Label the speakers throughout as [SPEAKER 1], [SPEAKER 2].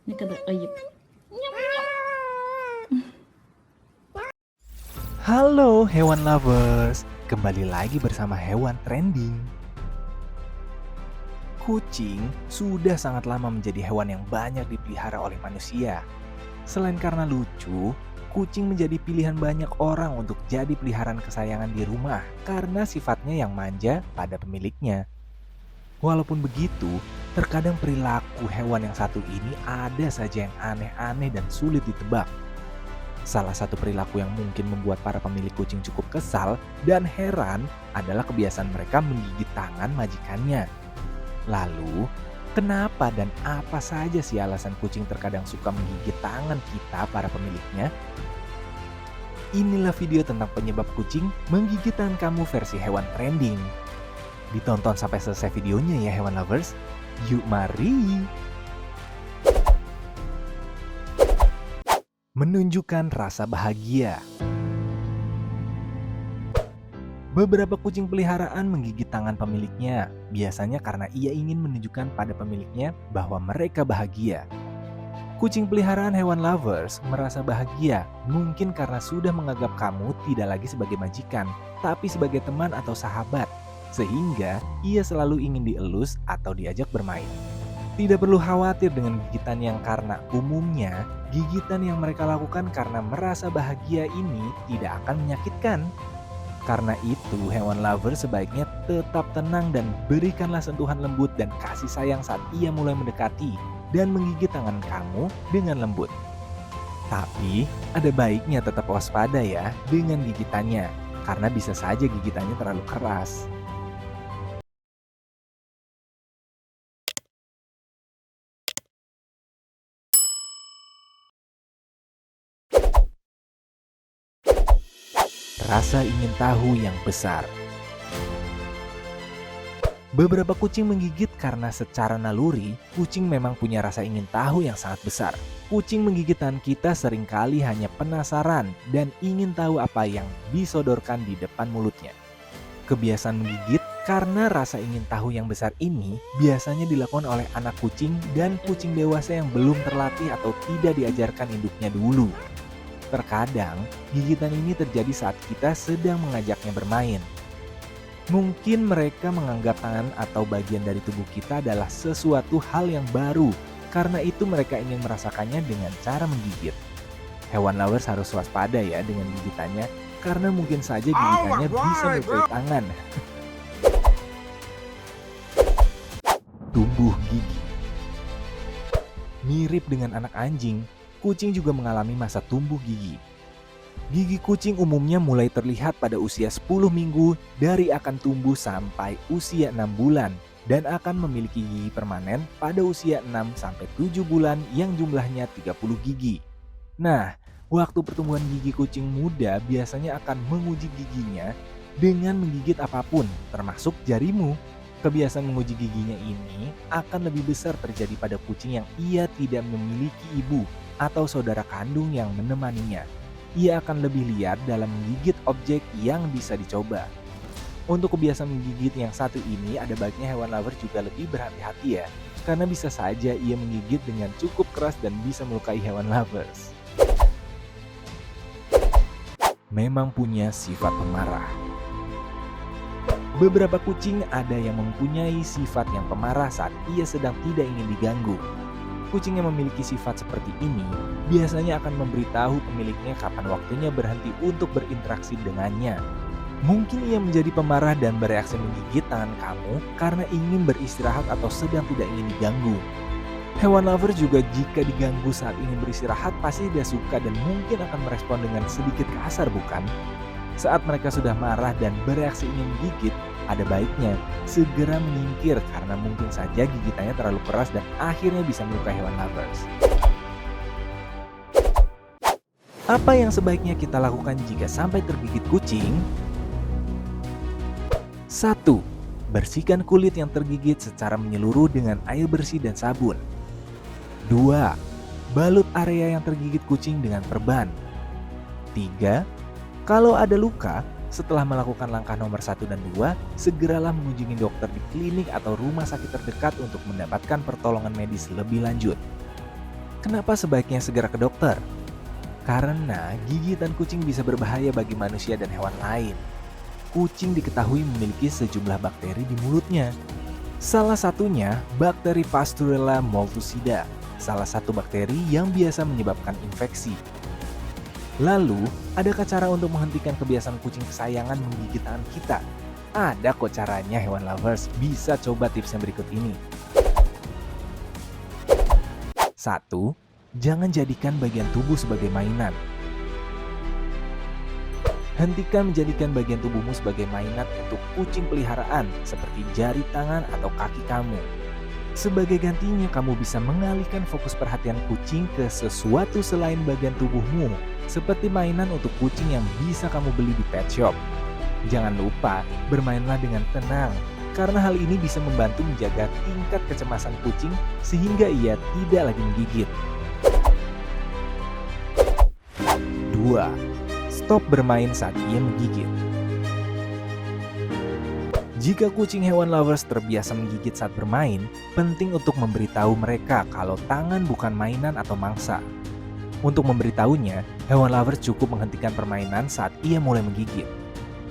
[SPEAKER 1] Ini kata ayip.
[SPEAKER 2] Halo hewan lovers, kembali lagi bersama Hewan Trending. Kucing sudah sangat lama menjadi hewan yang banyak dipelihara oleh manusia. Selain karena lucu, kucing menjadi pilihan banyak orang untuk jadi peliharaan kesayangan di rumah karena sifatnya yang manja pada pemiliknya. Walaupun begitu, terkadang perilaku hewan yang satu ini ada saja yang aneh-aneh dan sulit ditebak. Salah satu perilaku yang mungkin membuat para pemilik kucing cukup kesal dan heran adalah kebiasaan mereka menggigit tangan majikannya. Lalu, kenapa dan apa saja sih alasan kucing terkadang suka menggigit tangan kita para pemiliknya? Inilah video tentang penyebab kucing menggigit tangan kamu versi Hewan Trending. Ditonton sampai selesai videonya ya hewan lovers. Yuk mari! Menunjukkan rasa bahagia. Beberapa kucing peliharaan menggigit tangan pemiliknya, biasanya karena ia ingin menunjukkan pada pemiliknya bahwa mereka bahagia. Kucing peliharaan hewan lovers merasa bahagia, mungkin karena sudah menganggap kamu tidak lagi sebagai majikan, tapi sebagai teman atau sahabat, sehingga ia selalu ingin dielus atau diajak bermain. Tidak perlu khawatir dengan gigitan yang karena umumnya, gigitan yang mereka lakukan karena merasa bahagia ini tidak akan menyakitkan. Karena itu, hewan lover sebaiknya tetap tenang dan berikanlah sentuhan lembut dan kasih sayang saat ia mulai mendekati dan menggigit tangan kamu dengan lembut. Tapi, ada baiknya tetap waspada ya dengan gigitannya, karena bisa saja gigitannya terlalu keras. Rasa ingin tahu yang besar. Beberapa kucing menggigit karena secara naluri, kucing memang punya rasa ingin tahu yang sangat besar. Kucing menggigit tangan kita seringkali hanya penasaran dan ingin tahu apa yang disodorkan di depan mulutnya. Kebiasaan menggigit karena rasa ingin tahu yang besar ini biasanya dilakukan oleh anak kucing dan kucing dewasa yang belum terlatih atau tidak diajarkan induknya dulu. Terkadang, gigitan ini terjadi saat kita sedang mengajaknya bermain. Mungkin mereka menganggap tangan atau bagian dari tubuh kita adalah sesuatu hal yang baru, karena itu mereka ingin merasakannya dengan cara menggigit. Hewan lovers harus waspada ya dengan gigitannya, karena mungkin saja gigitannya bisa melukai tangan. Tumbuh gigi. Mirip dengan anak anjing, kucing juga mengalami masa tumbuh gigi. Gigi kucing umumnya mulai terlihat pada usia 10 minggu dari akan tumbuh sampai usia 6 bulan dan akan memiliki gigi permanen pada usia 6-7 bulan yang jumlahnya 30 gigi. Nah, waktu pertumbuhan gigi kucing muda biasanya akan menguji giginya dengan menggigit apapun, termasuk jarimu. Kebiasaan menguji giginya ini akan lebih besar terjadi pada kucing yang ia tidak memiliki ibu atau saudara kandung yang menemaninya. Ia akan lebih liar dalam menggigit objek yang bisa dicoba. Untuk kebiasaan menggigit yang satu ini, ada baiknya hewan lover juga lebih berhati-hati ya, karena bisa saja ia menggigit dengan cukup keras dan bisa melukai hewan lovers. Memang punya sifat pemarah. Beberapa kucing ada yang mempunyai sifat yang pemarah saat ia sedang tidak ingin diganggu. Kucing yang memiliki sifat seperti ini biasanya akan memberitahu pemiliknya kapan waktunya berhenti untuk berinteraksi dengannya. Mungkin ia menjadi pemarah dan bereaksi menggigit tangan kamu karena ingin beristirahat atau sedang tidak ingin diganggu. Hewan lover juga jika diganggu saat ingin beristirahat pasti tidak suka dan mungkin akan merespon dengan sedikit kasar, bukan? Saat mereka sudah marah dan bereaksi ingin menggigit, ada baiknya segera menyingkir karena mungkin saja gigitannya terlalu keras dan akhirnya bisa melukai hewan lovers. Apa yang sebaiknya kita lakukan jika sampai tergigit kucing? 1. Bersihkan kulit yang tergigit secara menyeluruh dengan air bersih dan sabun. 2. Balut area yang tergigit kucing dengan perban. 3. Kalau ada luka, setelah melakukan langkah nomor 1 dan 2, segeralah mengunjungi dokter di klinik atau rumah sakit terdekat untuk mendapatkan pertolongan medis lebih lanjut. Kenapa sebaiknya segera ke dokter? Karena gigitan kucing bisa berbahaya bagi manusia dan hewan lain. Kucing diketahui memiliki sejumlah bakteri di mulutnya. Salah satunya bakteri Pasteurella multocida, salah satu bakteri yang biasa menyebabkan infeksi. Lalu, adakah cara untuk menghentikan kebiasaan kucing kesayangan menggigit tangan kita? Ada kok caranya hewan lovers, bisa coba tips yang berikut ini. 1. Jangan jadikan bagian tubuh sebagai mainan. Hentikan menjadikan bagian tubuhmu sebagai mainan untuk kucing peliharaan seperti jari tangan atau kaki kamu. Sebagai gantinya, kamu bisa mengalihkan fokus perhatian kucing ke sesuatu selain bagian tubuhmu, seperti mainan untuk kucing yang bisa kamu beli di pet shop. Jangan lupa, bermainlah dengan tenang, karena hal ini bisa membantu menjaga tingkat kecemasan kucing sehingga ia tidak lagi menggigit. 2. Stop bermain saat ia menggigit. Jika kucing hewan lovers terbiasa menggigit saat bermain, penting untuk memberitahu mereka kalau tangan bukan mainan atau mangsa. Untuk memberitahunya, hewan lovers cukup menghentikan permainan saat ia mulai menggigit.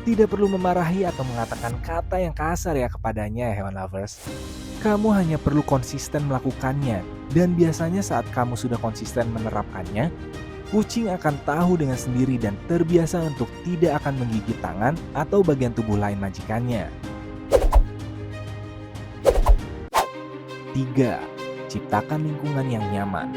[SPEAKER 2] Tidak perlu memarahi atau mengatakan kata yang kasar ya kepadanya hewan lovers. Kamu hanya perlu konsisten melakukannya, dan biasanya saat kamu sudah konsisten menerapkannya, kucing akan tahu dengan sendiri dan terbiasa untuk tidak akan menggigit tangan atau bagian tubuh lain majikannya. 3. Ciptakan lingkungan yang nyaman.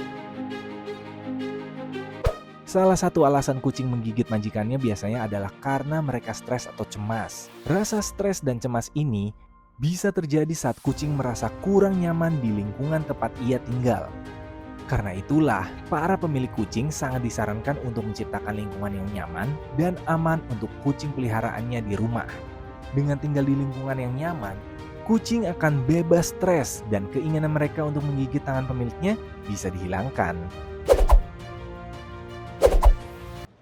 [SPEAKER 2] Salah satu alasan kucing menggigit majikannya biasanya adalah karena mereka stres atau cemas. Rasa stres dan cemas ini bisa terjadi saat kucing merasa kurang nyaman di lingkungan tempat ia tinggal. Karena itulah, para pemilik kucing sangat disarankan untuk menciptakan lingkungan yang nyaman dan aman untuk kucing peliharaannya di rumah. Dengan tinggal di lingkungan yang nyaman, kucing akan bebas stres dan keinginan mereka untuk menggigit tangan pemiliknya bisa dihilangkan.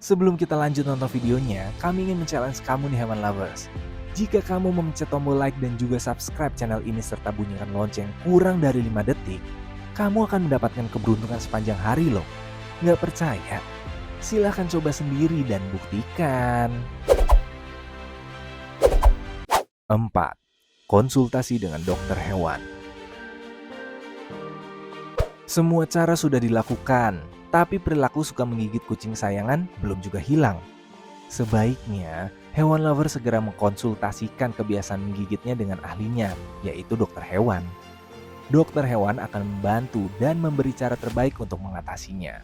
[SPEAKER 2] Sebelum kita lanjut nonton videonya, kami ingin men-challenge kamu nih hewan lovers. Jika kamu memencet tombol like dan juga subscribe channel ini serta bunyikan lonceng kurang dari 5 detik, kamu akan mendapatkan keberuntungan sepanjang hari loh. Nggak percaya? Silahkan coba sendiri dan buktikan. 4. Konsultasi dengan dokter hewan. Semua cara sudah dilakukan, tapi perilaku suka menggigit kucing sayangan belum juga hilang. Sebaiknya, hewan lover segera mengkonsultasikan kebiasaan menggigitnya dengan ahlinya, yaitu dokter hewan. Dokter hewan akan membantu dan memberi cara terbaik untuk mengatasinya.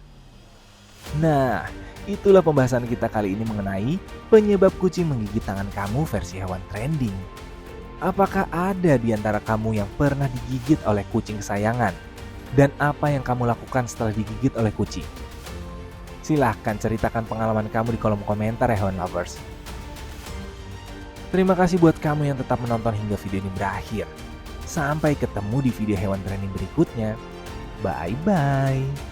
[SPEAKER 2] Nah, itulah pembahasan kita kali ini mengenai penyebab kucing menggigit tangan kamu versi hewan trending. Apakah ada di antara kamu yang pernah digigit oleh kucing kesayangan? Dan apa yang kamu lakukan setelah digigit oleh kucing? Silahkan ceritakan pengalaman kamu di kolom komentar ya hewan lovers. Terima kasih buat kamu yang tetap menonton hingga video ini berakhir. Sampai ketemu di video hewan trending berikutnya. Bye-bye.